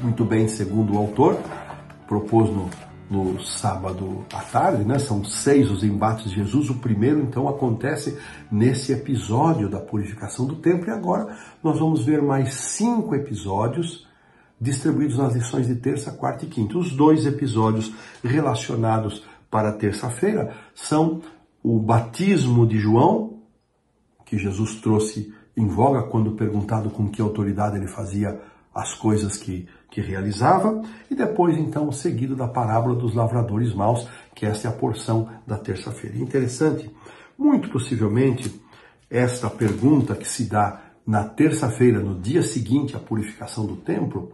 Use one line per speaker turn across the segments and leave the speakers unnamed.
muito bem, segundo o autor, propôs no sábado à tarde, né? São 6 os embates de Jesus. O primeiro, então, acontece nesse episódio da purificação do templo. E agora nós vamos ver mais 5 episódios distribuídos nas lições de terça, quarta e quinta. Os 2 episódios relacionados para terça-feira são o batismo de João, que Jesus trouxe em voga quando perguntado com que autoridade ele fazia as coisas que realizava, e depois, então, seguido da parábola dos lavradores maus, que esta é a porção da terça-feira. Interessante, muito possivelmente, esta pergunta que se dá na terça-feira, no dia seguinte à purificação do templo,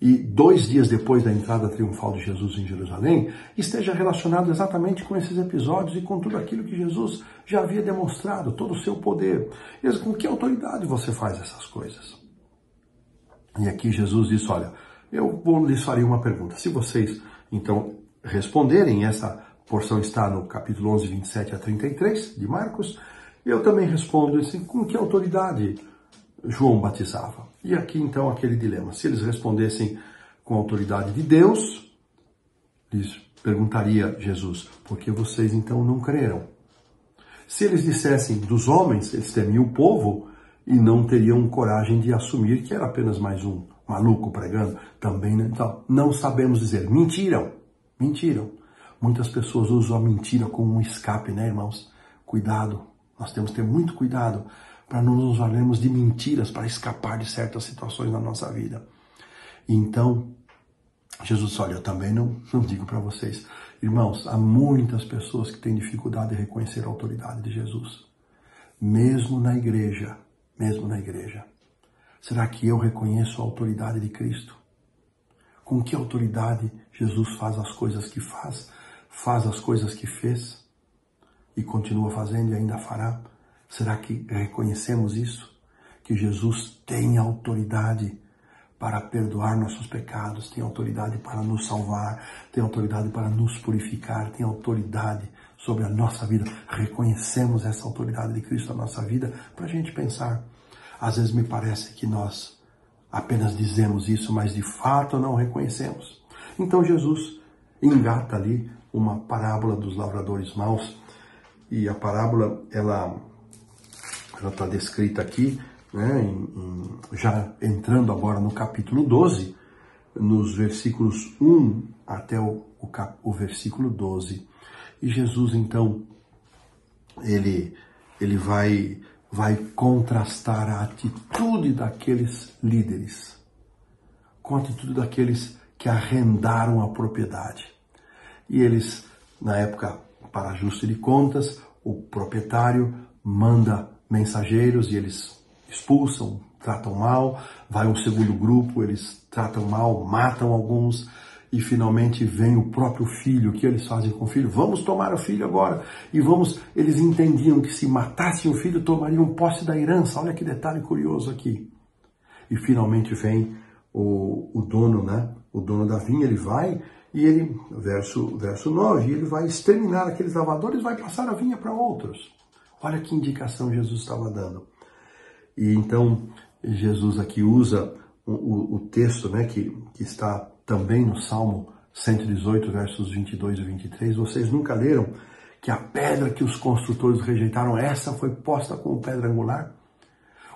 e 2 dias depois da entrada triunfal de Jesus em Jerusalém, esteja relacionado exatamente com esses episódios e com tudo aquilo que Jesus já havia demonstrado, todo o seu poder. E com que autoridade você faz essas coisas? E aqui Jesus disse, olha, eu lhes farei uma pergunta. Se vocês, então, responderem, essa porção está no capítulo 11, 27 a 33 de Marcos, eu também respondo assim, com que autoridade João batizava? E aqui, então, aquele dilema. Se eles respondessem com a autoridade de Deus, lhes perguntaria Jesus, por que vocês, então, não creram? Se eles dissessem dos homens, eles temiam o povo e não teriam coragem de assumir que era apenas mais um maluco pregando. Também, né? Então, não sabemos dizer. Mentiram. Muitas pessoas usam a mentira como um escape, né, irmãos? Cuidado. Nós temos que ter muito cuidado para não nos valermos de mentiras para escapar de certas situações na nossa vida. Então, Jesus disse, olha, eu também não digo para vocês. Irmãos, há muitas pessoas que têm dificuldade de reconhecer a autoridade de Jesus. Mesmo na igreja. Será que eu reconheço a autoridade de Cristo? Com que autoridade Jesus faz as coisas que faz as coisas que fez e continua fazendo e ainda fará? Será que reconhecemos isso? Que Jesus tem autoridade para perdoar nossos pecados, tem autoridade para nos salvar, tem autoridade para nos purificar, tem autoridade sobre a nossa vida. Reconhecemos essa autoridade de Cristo na nossa vida para a gente pensar. Às vezes me parece que nós apenas dizemos isso, mas de fato não reconhecemos. Então Jesus engata ali uma parábola dos lavradores maus, e a parábola ela está descrita aqui, né, já entrando agora no capítulo 12, nos versículos 1 até o versículo 12. E Jesus, então, ele vai contrastar a atitude daqueles líderes com a atitude daqueles que arrendaram a propriedade. E eles, na época, para ajuste de contas, o proprietário manda mensageiros e eles expulsam, tratam mal. Vai um segundo grupo, eles tratam mal, matam alguns. E finalmente vem o próprio filho. O que eles fazem com o filho? Vamos tomar o filho agora. Eles entendiam que se matassem o filho, tomariam posse da herança. Olha que detalhe curioso aqui. E finalmente vem o dono, né? O dono da vinha, ele vai e ele, verso 9, ele vai exterminar aqueles lavradores, vai passar a vinha para outros. Olha que indicação Jesus estava dando. E então Jesus aqui usa o texto, né, que está também no Salmo 118, versos 22 e 23. Vocês nunca leram que a pedra que os construtores rejeitaram, essa foi posta como pedra angular?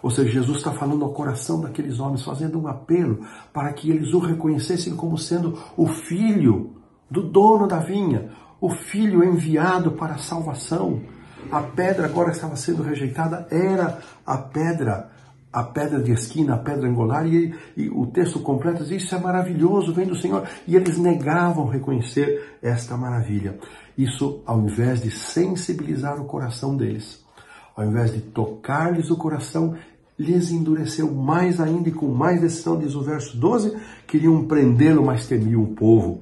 Ou seja, Jesus está falando ao coração daqueles homens, fazendo um apelo para que eles o reconhecessem como sendo o filho do dono da vinha, o filho enviado para a salvação. A pedra agora que estava sendo rejeitada era a pedra de esquina, a pedra angular, e o texto completo diz, isso é maravilhoso, vem do Senhor. E eles negavam reconhecer esta maravilha. Isso, ao invés de sensibilizar o coração deles, ao invés de tocar-lhes o coração, lhes endureceu mais ainda e com mais decisão, diz o verso 12, queriam prendê-lo, mas temiam o povo.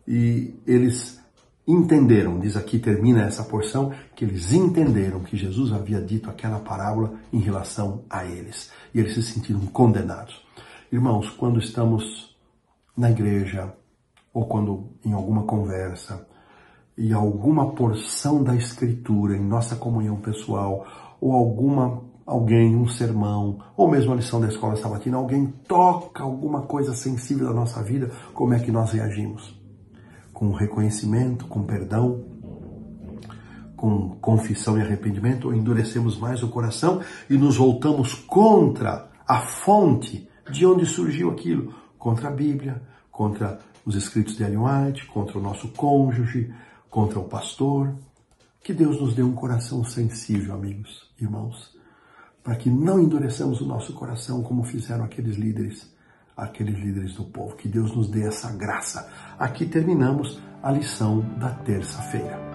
E eles entenderam, diz aqui, termina essa porção, que eles entenderam que Jesus havia dito aquela parábola em relação a eles. E eles se sentiram condenados. Irmãos, quando estamos na igreja, ou quando em alguma conversa, e alguma porção da Escritura em nossa comunhão pessoal, ou alguém, um sermão, ou mesmo a lição da escola sabatina, alguém toca alguma coisa sensível da nossa vida, como é que nós reagimos? Com reconhecimento, com perdão, com confissão e arrependimento, ou endurecemos mais o coração e nos voltamos contra a fonte de onde surgiu aquilo, contra a Bíblia, contra os escritos de Ellen White, contra o nosso cônjuge, contra o pastor. Que Deus nos dê um coração sensível, amigos, irmãos, para que não endureçamos o nosso coração como fizeram aqueles líderes do povo. Que Deus nos dê essa graça. Aqui terminamos a lição da terça-feira.